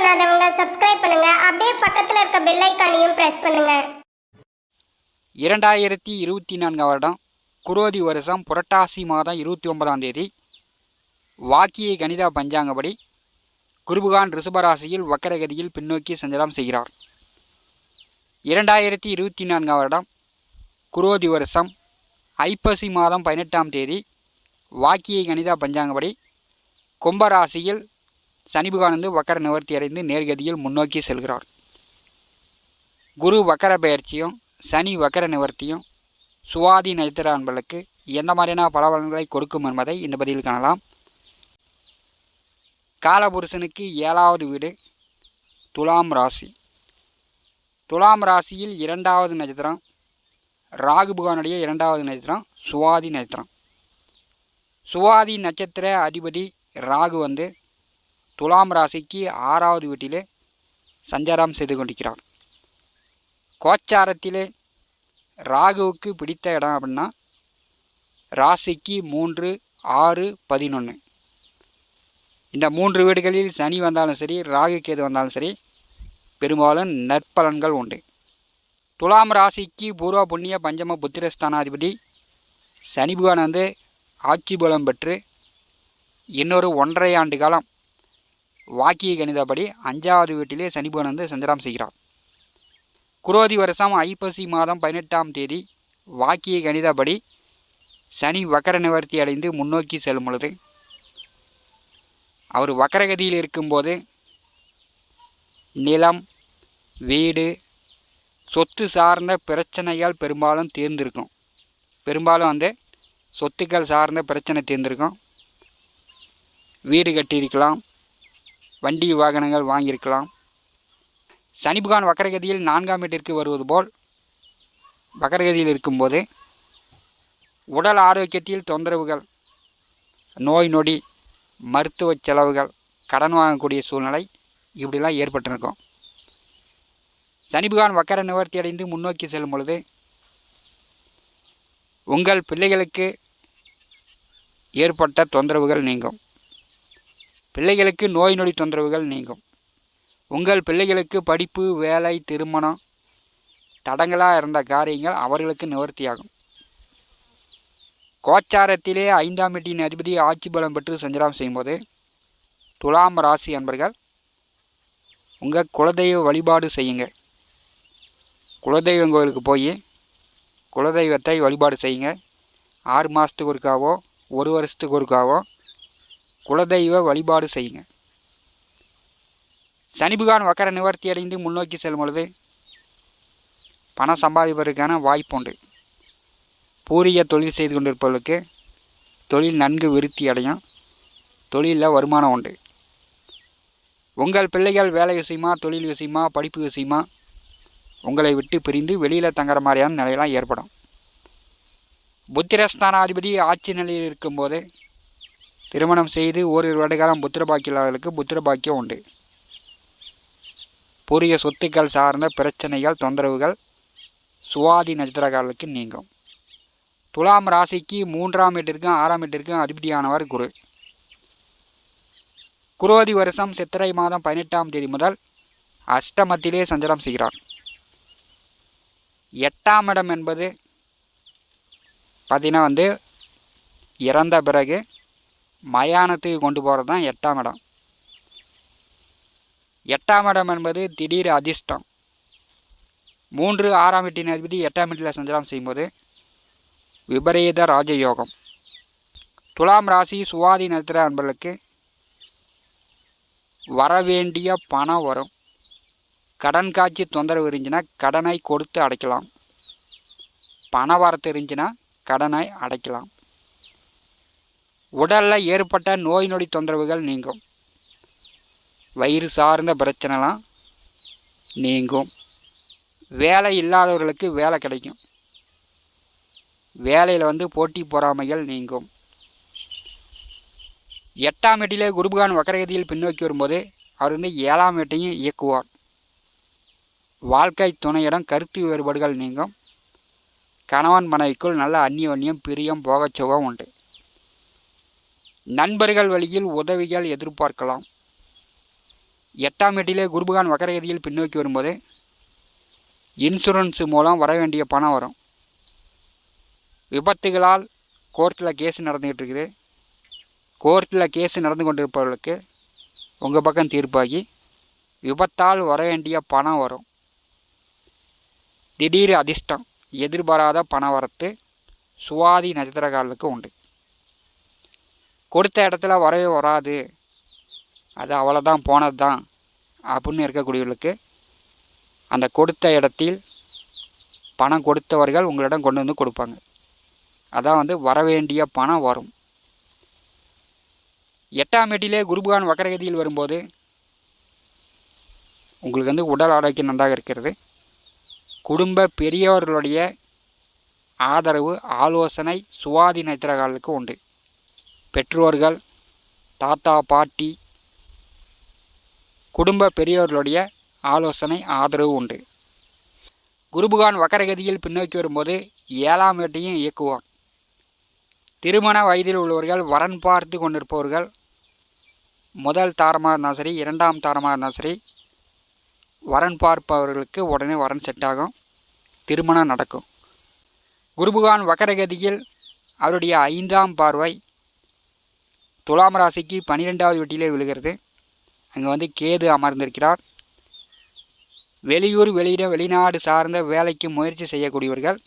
பண்ணாதவங்க சப்ஸ்கிரைப் பண்ணுங்க. அப்படியே பக்கத்துல இருக்க பெல் ஐகானையும் பிரஸ் பண்ணுங்க. 2024 வருடம் குரோதி வருஷம் புரட்டாசி மாதம் 29ஆம் தேதி வாக்கிய கணித பஞ்சாங்கப்படி குருபகான் ரிஷபராசியில் வக்கரகதியில் பின்னோக்கி சஞ்சாரம் செய்கிறார். 2024 வருடம் குரோதி வருஷம் ஐப்பசி மாதம் 18ஆம் தேதி வாக்கிய கணித பஞ்சாங்கப்படி கும்பராசியில் சனி பகவான் வக்கர நிவர்த்தி அடைந்து நேர்கதியில் முன்னோக்கி செல்கிறார். குரு வக்கர பயிற்சியும் சனி வக்கர நிவர்த்தியும் சுவாதி நட்சத்திர அன்பர்களுக்கு எந்த மாதிரியான பலன்களை கொடுக்கும் என்பதை இந்த பதிவில் காணலாம். காலபுருஷனுக்கு 7வது வீடு துலாம் ராசி. துலாம் ராசியில் 2வது நட்சத்திரம் ராகு பகவானுடைய 2வது நட்சத்திரம் சுவாதி நட்சத்திரம். சுவாதி நட்சத்திர அதிபதி ராகு துலாம் ராசிக்கு 6வது வீட்டிலே சஞ்சாரம் செய்து கொண்டிருக்கிறார். கோச்சாரத்திலே ராகுவுக்கு பிடித்த இடம் அப்படின்னா ராசிக்கு 3, 6, 11 இந்த 3 வீடுகளில் சனி வந்தாலும் சரி ராகு கேது வந்தாலும் சரி பெரும்பாலும் நற்பலன்கள் உண்டு. துலாம் ராசிக்கு பூர்வ புண்ணிய பஞ்சம புத்திரஸ்தானாதிபதி சனி பகவான் ஆட்சி பலம் பெற்று இன்னொரு 1.5 ஆண்டு காலம் வாக்கிய கணிதப்படி 5வது வீட்டிலே சனி பகவான் சஞ்சாரம் செய்கிறார். குரோதி வருஷம் ஐப்பசி மாதம் 18ஆம் தேதி வாக்கிய கணிதப்படி சனி வக்கர நிவர்த்தி அடைந்து முன்னோக்கி செல்லும் பொழுது அவர் வக்கரகதியில் இருக்கும்போது நிலம், வீடு, சொத்து சார்ந்த பிரச்சனைகள் பெரும்பாலும் தீர்ந்திருக்கும். பெரும்பாலும் சொத்துக்கள் சார்ந்த பிரச்சனை தீர்ந்திருக்கும். வீடு கட்டியிருக்கலாம், வண்டி வாகனங்கள் வாங்கியிருக்கலாம். சனி பகவான் வக்கரகதியில் 4ஆம் வீட்டிற்கு வருவது போல் வக்கரகதியில் இருக்கும்போது உடல் ஆரோக்கியத்தில் தொந்தரவுகள், நோய் நொடி, மருத்துவ செலவுகள், கடன் வாங்கக்கூடிய சூழ்நிலை இப்படிலாம் ஏற்பட்டிருக்கும். சனி பகவான் வக்கர நிவர்த்தி அடைந்து முன்னோக்கி செல்லும் பொழுது உங்கள் பிள்ளைகளுக்கு ஏற்பட்ட தொந்தரவுகள் நீங்கும். பிள்ளைகளுக்கு நோய் நொடி தொந்தரவுகள் நீங்கும். உங்கள் பிள்ளைகளுக்கு படிப்பு, வேலை, திருமணம் தடங்களாக இருந்த காரியங்கள் அவர்களுக்கு நிவர்த்தியாகும். கோச்சாரத்திலே 5ஆம் வீட்டின் அதிபதி ஆட்சி பலம் பெற்று சஞ்சாரம் செய்யும்போது துலாம் ராசி அன்பர்கள் உங்கள் குலதெய்வ வழிபாடு செய்யுங்க. குலதெய்வம் கோயிலுக்கு போய் குலதெய்வத்தை வழிபாடு செய்யுங்க. 6 மாதத்துக்கு ஒருக்காவோ 1 வருஷத்துக்கு ஒருக்காவோ குலதெய்வ வழிபாடு செய்யுங்க. சனி பகவான் வக்கர நிவர்த்தி அடைந்து முன்னோக்கி செல்லும் பொழுது பணம் சம்பாதிப்பதற்கான வாய்ப்பு உண்டு. பூரிய தொழில் செய்து கொண்டிருப்பவர்களுக்கு தொழில் நன்கு விருத்தி அடையும். தொழிலில் வருமானம் உண்டு. உங்கள் பிள்ளைகள் வேலை விஷயமா, தொழில் விஷயமா, படிப்பு விஷயமா உங்களை விட்டு பிரிந்து வெளியில் தங்குற மாதிரியான நிலையெல்லாம் ஏற்படும். புத்திரஸ்தானாதிபதி ஆட்சி நிலையில் இருக்கும்போது திருமணம் செய்து ஓரிரு வருடகாலம் புத்திர பாக்கியர்களுக்கு புத்திர பாக்கியம் உண்டு. பூரிய சொத்துக்கள் சார்ந்த பிரச்சனைகள், தொந்தரவுகள் சுவாதி நட்சத்திரக்காரர்களுக்கு நீங்கும். துலாம் ராசிக்கு 3ஆம் வீட்டிற்கும் 6ஆம் வீட்டிற்கும் அதிபதியானவர் குரு. குரோதி வருஷம் சித்திரை மாதம் 18ஆம் தேதி முதல் அஷ்டமத்திலே சஞ்சாரம் செய்கிறார். 8ஆம் இடம் என்பது பார்த்தீங்கன்னா இறந்த பிறகு மயானத்துக்கு கொண்டு போகிறது தான் 8ஆம் இடம். 8ஆம் இடம் என்பது திடீர் அதிர்ஷ்டம். 3, 6ஆம் வீட்டின் அதிபதி 8ஆம் வீட்டில் சஞ்சாரம் செய்யும்போது விபரீத ராஜயோகம். துலாம் ராசி சுவாதி நட்சத்திர அன்பர்களுக்கு வரவேண்டிய பணம் வரும். கடன் காட்சி தொந்தரவு இருந்துச்சுன்னா கடனை கொடுத்து அடைக்கலாம். பண வரத்து இருந்துச்சுன்னா கடனை அடைக்கலாம். உடலில் ஏற்பட்ட நோய் நொடி தொந்தரவுகள் நீங்கும். வயிறு சார்ந்த பிரச்சனைலாம் நீங்கும். வேலை இல்லாதவர்களுக்கு வேலை கிடைக்கும். வேலையில் போட்டி பொறாமைகள் நீங்கும். 8ஆம் வீட்டிலே குருபகான் வக்கரகதியில் பின்னோக்கி வரும்போது அவர் 7ஆம் வீட்டையும் இயக்குவார். வாழ்க்கை துணையிடம் கருத்து வேறுபாடுகள் நீங்கும். கணவன் மனைவிக்குள் நல்ல அந்நியோன்யம், பிரியம், போகச்சுகம் உண்டு. நண்பர்கள் வழியில் உதவிகள் எதிர்பார்க்கலாம். 8ஆம் வீட்டிலே குருபகான் வக்கரகதியில் பின்னோக்கி வரும்போது இன்சூரன்ஸ் மூலம் வர வேண்டிய பணம் வரும். விபத்துகளால் கோர்ட்டில் கேஸ் நடந்துக்கிட்டு இருக்குது. கோர்ட்டில் கேஸ் நடந்து கொண்டிருப்பவர்களுக்கு உங்கள் பக்கம் தீர்ப்பாகி விபத்தால் வர வேண்டிய பணம் வரும். திடீர் அதிர்ஷ்டம், எதிர்பாராத பண வரத்து சுவாதி நட்சத்திரக்காரர்களுக்கு உண்டு. கொடுத்த இடத்துல வரவே வராது, அது அவ்வளோதான் போனது தான் அப்படின்னு இருக்கக்கூடியவர்களுக்கு அந்த கொடுத்த இடத்தில் பணம் கொடுத்தவர்கள் உங்களிடம் கொண்டு வந்து கொடுப்பாங்க. அதான் வரவேண்டிய பணம் வரும். 8ஆம் வீட்டிலே குருபகான் வக்கரகதியில் வரும்போது உங்களுக்கு உடல் ஆரோக்கியம் நன்றாக இருக்கிறது. குடும்ப பெரியவர்களுடைய ஆதரவு ஆலோசனை சுவாதி நட்சத்திரக்காரர்களுக்கு உண்டு. பெற்றோர்கள், தாத்தா பாட்டி, குடும்ப பெரியவர்களுடைய ஆலோசனை ஆதரவு உண்டு. குருபகான் வக்கரகதியில் பின்னோக்கி வரும்போது 7ஆம் வீட்டையும் இயக்குவார். திருமண வயதில் உள்ளவர்கள், வரன் பார்த்து கொண்டிருப்பவர்கள், முதல் தாரமாக இருந்தாலும் சரி, 2ஆம் தாரமாக இருந்தாலும் சரி, வரன் பார்ப்பவர்களுக்கு உடனே வரன் செட் ஆகும், திருமணம் நடக்கும். குருபகான் வக்கரகதியில் அவருடைய 5ஆம் பார்வை துலாம் ராசிக்கு 12ஆவது வீட்டிலே விழுகிறது. அங்கே கேது அமர்ந்திருக்கிறார். வெளியூர், வெளிநாடு சார்ந்த வேலைக்கு முயற்சி செய்யக்கூடியவர்கள்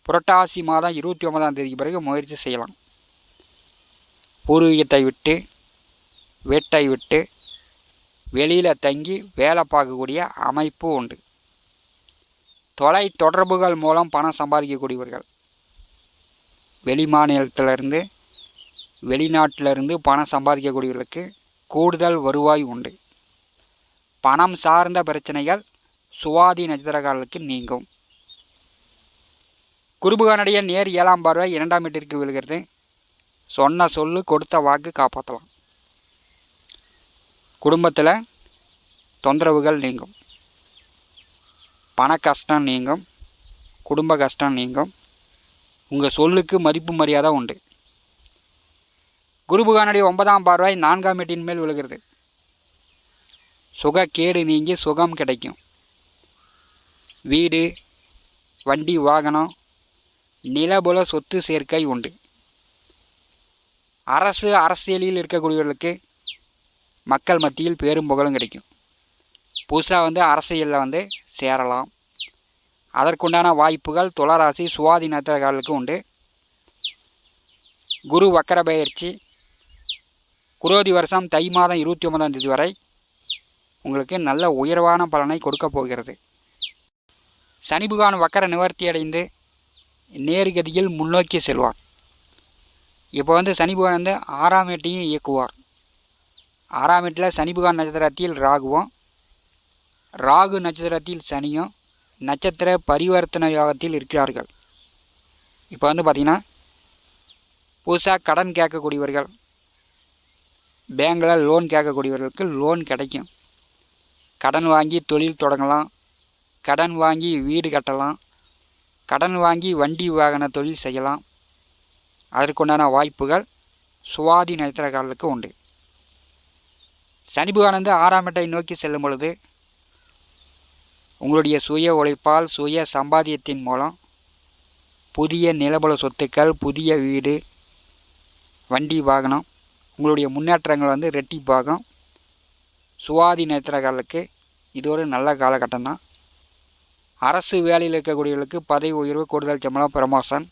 புரட்டாசி மாதம் 29ஆம் தேதிக்கு பிறகு முயற்சி செய்யலாம். பூர்வீகத்தை விட்டு, வீட்டை விட்டு வெளியில் தங்கி வேலை பார்க்கக்கூடிய அமைப்பு உண்டு. தொலை தொடர்புகள் மூலம் பணம் சம்பாதிக்கக்கூடியவர்கள், வெளி மாநிலத்திலிருந்து வெளிநாட்டிலிருந்து பணம் சம்பாதிக்கக்கூடியவர்களுக்கு கூடுதல் வருவாய் உண்டு. பணம் சார்ந்த பிரச்சனைகள் சுவாதி நட்சத்திரக்காரர்களுக்கு நீங்கும். குருபகானுடைய நேர் 7ஆம் பார்வை 2ஆம் வீட்டிற்கு விழுகிறது. சொன்ன சொல்லு, கொடுத்த வாக்கு காப்பாற்றலாம். குடும்பத்தில் தொந்தரவுகள் நீங்கும், பண கஷ்டம் நீங்கும், குடும்ப கஷ்டம் நீங்கும். உங்கள் சொல்லுக்கு மதிப்பு மரியாதை உண்டு. குருபகானுடைய 9ஆம் பார்வை 4ஆம் வீட்டின் மேல் விழுகிறது. சுகக்கேடு நீங்கி சுகம் கிடைக்கும். வீடு, வண்டி, வாகனம், நிலபுல சொத்து சேர்க்கை உண்டு. அரசியலில் இருக்கக்கூடியவர்களுக்கு மக்கள் மத்தியில் பேரும் புகழும் கிடைக்கும். புதுசாக அரசியலில் சேரலாம். அதற்குண்டான வாய்ப்புகள் துளாராசி சுவாதி நட்சத்திரக்காரர்களுக்கு உண்டு. குரு வக்கர பயிற்சி குரோதி வருஷம் தை மாதம் 29ஆம் தேதி வரை உங்களுக்கு நல்ல உயர்வான பலனை கொடுக்க போகிறது. சனி பகவான் வக்கர நிவர்த்தி அடைந்து நேர்கதியில் முன்னோக்கி செல்வார். இப்போ சனி பகவான் 6ஆம் வீட்டையும் இயக்குவார். 6ஆம் வீட்டில் சனி பகவான் நட்சத்திரத்தில் ராகுவும், ராகு நட்சத்திரத்தில் சனியும் நட்சத்திர பரிவர்த்தனை யோகத்தில் இருக்கிறார்கள். இப்போ பார்த்திங்கன்னா புதுசாக கடன் கேட்கக்கூடியவர்கள், பேங்கில் லோன் கேட்கக்கூடியவர்களுக்கு லோன் கிடைக்கும். கடன் வாங்கி தொழில் தொடங்கலாம், கடன் வாங்கி வீடு கட்டலாம், கடன் வாங்கி வண்டி வாகன தொழில் செய்யலாம். அதற்குண்டான வாய்ப்புகள் சுவாதி நட்சத்திரக்காரர்களுக்கு உண்டு. சனி பகவான் 6ஆம் வீட்டை நோக்கி செல்லும் பொழுது உங்களுடைய சுய உழைப்பால், சுய சம்பாத்தியத்தின் மூலம் புதிய நிலபல சொத்துக்கள், புதிய வீடு, வண்டி வாகனம், உங்களுடைய முன்னேற்றங்கள் ரெட்டிப்பாகும். சுவாதி நட்சத்திரக்காரர்களுக்கு இது ஒரு நல்ல காலகட்டம் தான். அரசு வேலையில் இருக்கக்கூடியவர்களுக்கு பதவி உயர்வு, கூடுதல் சம்பளம், ப்ரமோஷன்.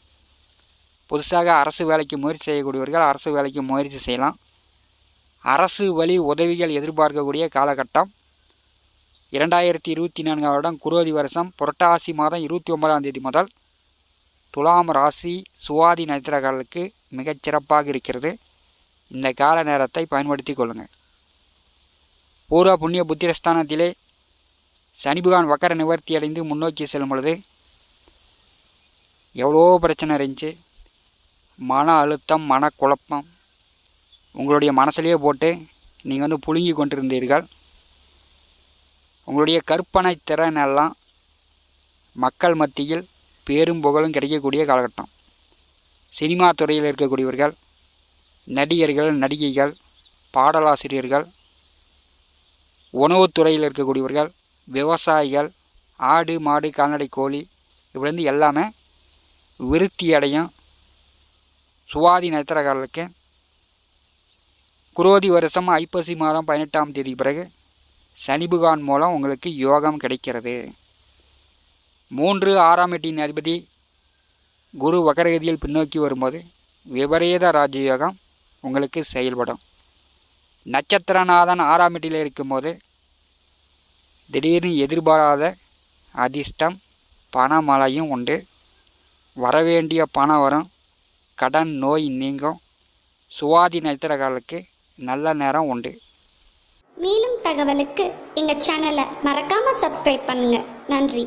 புதுசாக அரசு வேலைக்கு முயற்சி செய்யக்கூடியவர்கள் அரசு வேலைக்கு முயற்சி செய்யலாம். அரசு வழி உதவிகள் எதிர்பார்க்கக்கூடிய காலகட்டம். 2024ஆம் வருடம் குரோதி வருஷம் புரட்டாசி மாதம் 29ஆம் தேதி முதல் துலாம் ராசி சுவாதி நட்சத்திரக்காரர்களுக்கு மிகச்சிறப்பாக இருக்கிறது. இந்த கால நேரத்தை பயன்படுத்தி கொள்ளுங்கள். பூர்வ புண்ணிய புத்திரஸ்தானத்திலே சனி பகவான் வக்கர நிவர்த்தி அடைந்து முன்னோக்கி செல்லும் பொழுது எவ்வளோ பிரச்சனை இருந்துச்சு, மன அழுத்தம், மனக்குழப்பம் உங்களுடைய மனசுலேயே போட்டு நீங்கள் புழுங்கி கொண்டிருந்தீர்கள். உங்களுடைய கற்பனை திறன் எல்லாம் மக்கள் மத்தியில் பேரும் புகழும் கிடைக்கக்கூடிய காலகட்டம். சினிமா துறையில் இருக்கக்கூடியவர்கள், நடிகர்கள், நடிகைகள், பாடலாசிரியர்கள், உணவுத்துறையில் இருக்கக்கூடியவர்கள், விவசாயிகள், ஆடு மாடு கால்நடை கோழி இப்படி எல்லாமே விருத்தி அடையும். சுவாதி நட்சத்திரக்காரர்களுக்கு குரோதி வருஷம் ஐப்பசி மாதம் 18ஆம் தேதி பிறகு சனி பகவான் மூலம் உங்களுக்கு யோகம் கிடைக்கிறது. 3 6ஆம் வீட்டின் அதிபதி குரு வக்கரகதியில் பின்னோக்கி வரும்போது விபரீத ராஜயோகம் உங்களுக்கு செயல்படும். நட்சத்திரநாதன் 6ஆம் வீட்டில் இருக்கும்போது திடீர்னு எதிர்பாராத அதிர்ஷ்டம் பணமழையும் உண்டு. வரவேண்டிய பணம் வரும். கடன் நோய் நீங்கும். சுவாதி நட்சத்திரக்காரர்களுக்கு நல்ல நேரம் உண்டு. மேலும் தகவலுக்கு எங்கள் சேனலை மறக்காமல் சப்ஸ்கிரைப் பண்ணுங்கள். நன்றி.